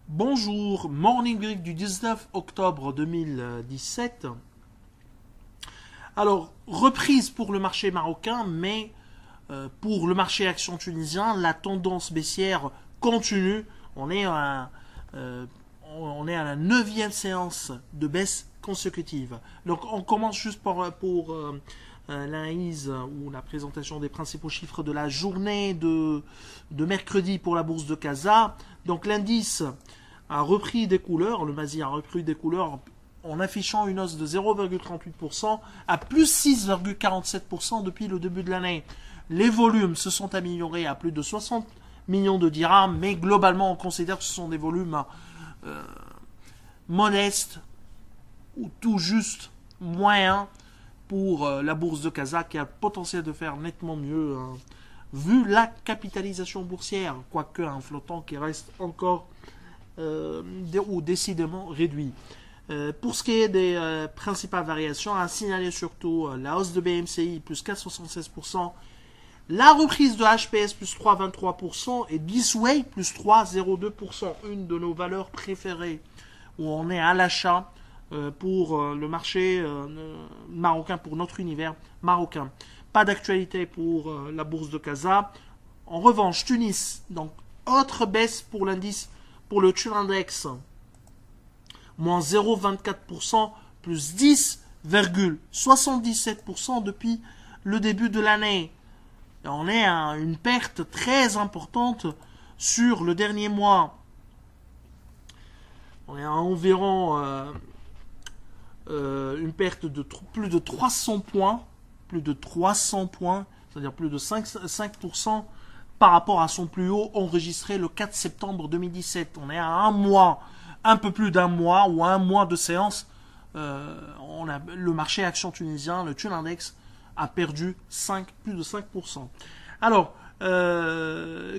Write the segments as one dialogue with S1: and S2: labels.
S1: Bonjour, Morning Brief du 19 octobre 2017. Alors, reprise pour le marché marocain, mais pour le marché action tunisien, la tendance baissière continue. On est euh, on est à la 9e séance de baisse consécutive. Donc, on commence juste pour l'analyse ou la présentation des principaux chiffres de la journée de mercredi pour la bourse de Casa. Donc, l'indice a repris des couleurs, le MASI a repris des couleurs en affichant une hausse de 0,38% à plus 6,47% depuis le début de l'année. Les volumes se sont améliorés à plus de 60 millions de dirhams, mais globalement on considère que ce sont des volumes modestes ou tout juste moyens pour la bourse de Casa qui a le potentiel de faire nettement mieux vu la capitalisation boursière, quoique un flottant qui reste encore ou décidément réduit. Pour ce qui est des principales variations, à signaler surtout la hausse de BMCI plus 4,76%, la reprise de HPS plus 3,23% et Bisway plus 3,02%, une de nos valeurs préférées où on est à l'achat pour le marché marocain, pour notre univers marocain. Pas d'actualité pour la bourse de Casa. En revanche, Tunis, donc autre baisse pour l'indice, pour le Tune Index, moins 0,24%, plus 10,77% depuis le début de l'année. On est à une perte très importante sur le dernier mois. On est à environ une perte de plus de 300 points, c'est-à-dire plus de 5% par rapport à son plus haut enregistré le 4 septembre 2017. On est à un mois, un peu plus d'un mois ou un mois de séance. Le marché action tunisien, le Tune Index, a perdu plus de 5%. Alors,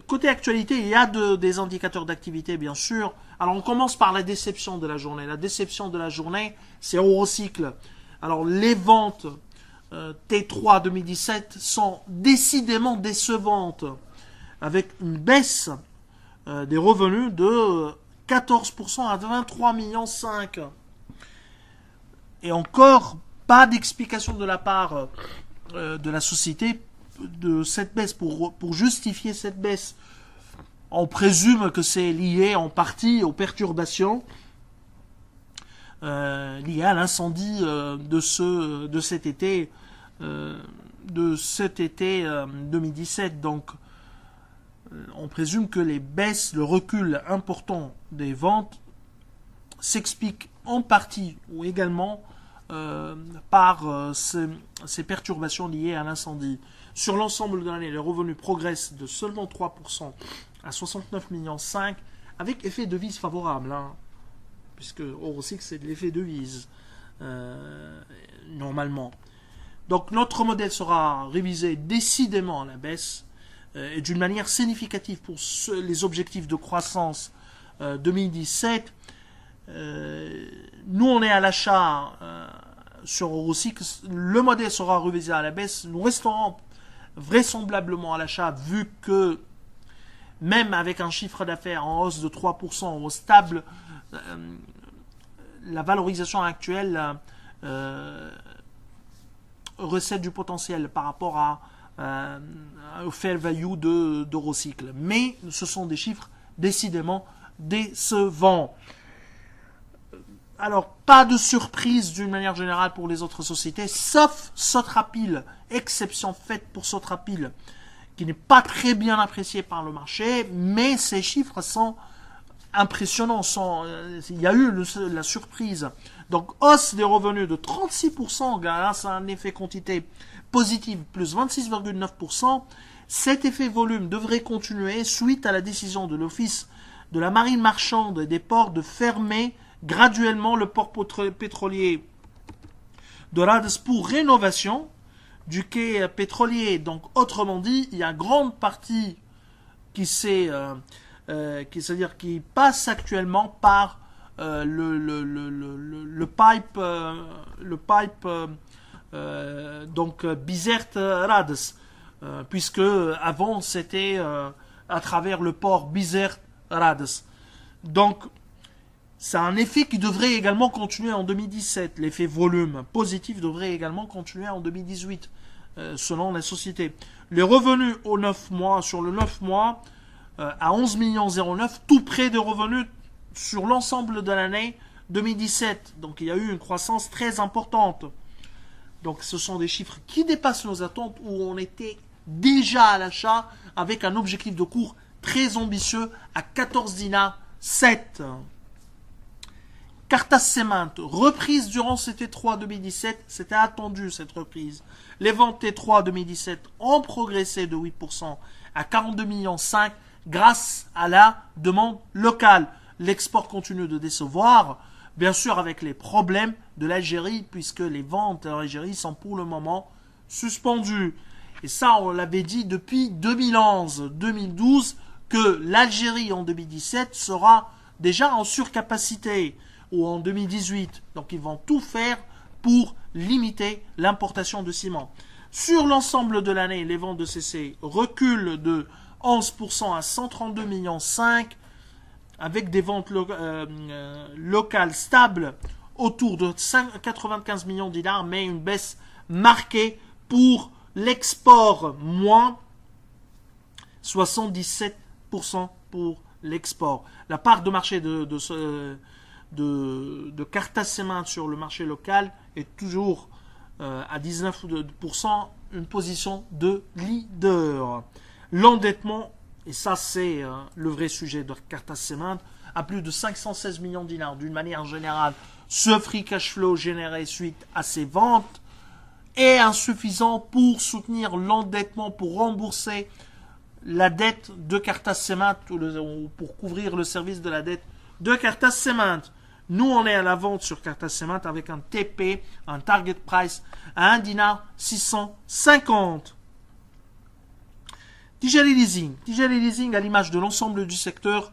S1: côté actualité, il y a des indicateurs d'activité, bien sûr. Alors, on commence par la déception de la journée. La déception de la journée, c'est Eurocycle. Alors, les ventes T3 2017 sont décidément décevantes, avec une baisse des revenus de 14% à 23,5 millions. Et encore, pas d'explication de la part de la société de cette baisse pour justifier cette baisse. On présume que c'est lié en partie aux perturbations liées à l'incendie de cet été 2017. Donc, on présume que les baisses, le recul important des ventes s'explique en partie ou également par ces perturbations liées à l'incendie. Sur l'ensemble de l'année, les revenus progressent de seulement 3% à 69,5 millions, avec effet de devise favorable, puisque Eurocycle c'est de l'effet de devise normalement. Donc notre modèle sera révisé décidément à la baisse et d'une manière significative pour les objectifs de croissance 2017. Nous on est à l'achat sur Eurocycle, le modèle sera révisé à la baisse, nous resterons vraisemblablement à l'achat vu que même avec un chiffre d'affaires en hausse de 3% au stable, la valorisation actuelle recèle du potentiel par rapport au fair value d'Eurocycle. Mais ce sont des chiffres décidément décevants. Alors, pas de surprise d'une manière générale pour les autres sociétés, sauf Sotrapil, exception faite pour Sotrapil, qui n'est pas très bien apprécié par le marché, mais ces chiffres sont impressionnants. Il y a eu la surprise. Donc, hausse des revenus de 36% grâce à un effet quantité positif, plus 26,9%. Cet effet volume devrait continuer suite à la décision de l'Office de la marine marchande et des ports de fermer graduellement le port pétrolier de Rades pour rénovation du quai pétrolier. Donc, autrement dit, il y a une grande partie c'est-à-dire qui passe actuellement par le pipe donc Bizerte Rades, puisque avant c'était à travers le port Bizerte Rades. Donc, c'est un effet qui devrait également continuer en 2017. L'effet volume positif devrait également continuer en 2018, selon la société. Les revenus au 9 mois, sur le 9 mois, à 11 millions 09, tout près des revenus sur l'ensemble de l'année 2017. Donc, il y a eu une croissance très importante. Donc, ce sont des chiffres qui dépassent nos attentes, où on était déjà à l'achat avec un objectif de cours très ambitieux à 14 dinars 7. Cartas Cement, reprise durant cet T3 2017, c'était attendu cette reprise. Les ventes T3 2017 ont progressé de 8% à 42 millions 5 grâce à la demande locale. L'export continue de décevoir, bien sûr avec les problèmes de l'Algérie, puisque les ventes en Algérie sont pour le moment suspendues. Et ça, on l'avait dit depuis 2011-2012, que l'Algérie en 2017 sera déjà en surcapacité, ou en 2018. Donc ils vont tout faire pour limiter l'importation de ciment. Sur l'ensemble de l'année, les ventes de CC reculent de 11% à 132 millions 5, avec des ventes locales stables autour de 95 millions de dinars, mais une baisse marquée pour l'export, moins 77% pour l'export. La part de marché de Cartas Cement sur le marché local est toujours à 19%, une position de leader. L'endettement, et ça c'est le vrai sujet de Cartas Cement, à plus de 516 millions de dinars. D'une manière générale, ce free cash flow généré suite à ces ventes est insuffisant pour soutenir l'endettement, pour rembourser la dette de Cartas Cement, ou pour couvrir le service de la dette de Cartas Cement. Nous, on est à la vente sur Cartas Cement avec un TP, un target price à 1 dinar 650. Tijari Leasing. Tijari Leasing, à l'image de l'ensemble du secteur,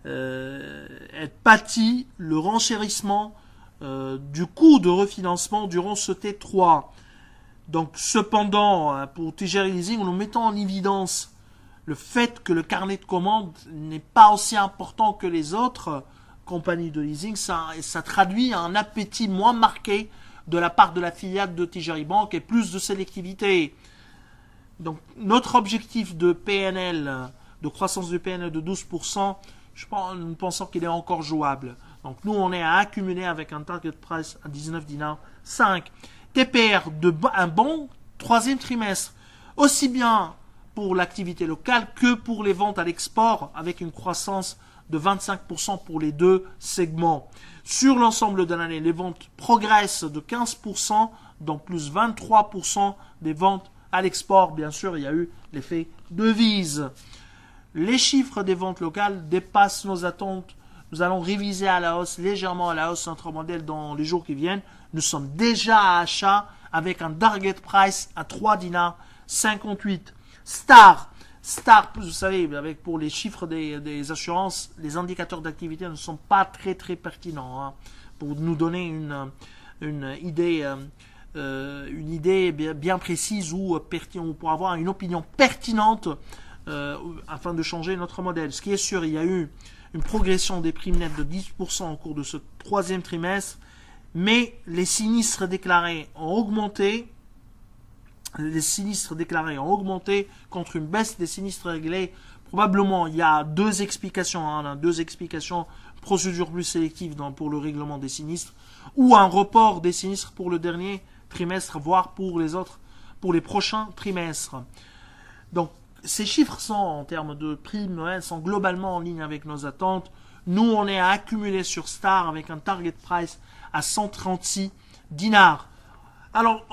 S1: elle pâtit le renchérissement du coût de refinancement durant ce T3. Donc, cependant, pour Tijari Leasing, nous mettons en évidence le fait que le carnet de commandes n'est pas aussi important que les autres compagnie de leasing, ça traduit un appétit moins marqué de la part de la filiale de Tijari Bank et plus de sélectivité. Donc notre objectif de PNL, de croissance du PNL de 12%, nous pensons qu'il est encore jouable. Donc nous on est à accumuler avec un target price à 19 dinars 5. TPR de un bon troisième trimestre, aussi bien pour l'activité locale que pour les ventes à l'export, avec une croissance de 25% pour les deux segments. Sur l'ensemble de l'année, les ventes progressent de 15%, donc plus 23% des ventes à l'export. Bien sûr, il y a eu l'effet devise. Les chiffres des ventes locales dépassent nos attentes. Nous allons réviser à la hausse, légèrement à la hausse, notre modèle dans les jours qui viennent. Nous sommes déjà à achat avec un target price à 3 dinars 58. Star, vous savez, pour les chiffres des assurances, les indicateurs d'activité ne sont pas très pertinents pour nous donner une idée bien précise ou pour avoir une opinion pertinente afin de changer notre modèle. Ce qui est sûr, il y a eu une progression des primes nettes de 10% au cours de ce troisième trimestre, mais les sinistres déclarés ont augmenté. Les sinistres déclarés ont augmenté contre une baisse des sinistres réglés. Probablement, il y a deux explications. Procédure plus sélective pour le règlement des sinistres, ou un report des sinistres pour le dernier trimestre, voire pour les prochains trimestres. Donc, ces chiffres en termes de primes, sont globalement en ligne avec nos attentes. Nous, on est à accumuler sur Star avec un target price à 136 dinars. Alors,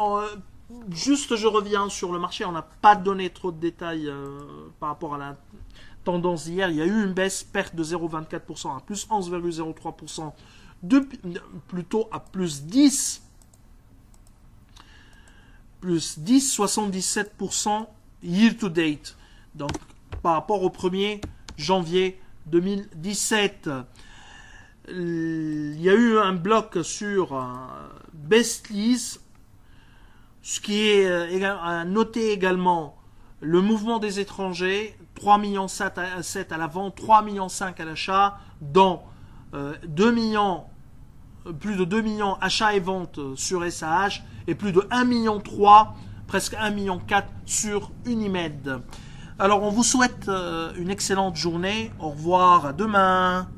S1: juste, je reviens sur le marché. On n'a pas donné trop de détails par rapport à la tendance d'hier. Il y a eu une baisse, perte de 0,24% à plus 11,03%, plutôt à plus 77% year to date. Donc, par rapport au 1er janvier 2017. Il y a eu un bloc sur Bestlease. Ce qui est à noter également, le mouvement des étrangers 3 millions 7 à la vente, 3 millions 5 à l'achat, dont 2 millions, plus de 2 millions achats et ventes sur SAH et plus de 1 million 3, presque 1 million 4 sur Unimed. Alors on vous souhaite une excellente journée. Au revoir, à demain.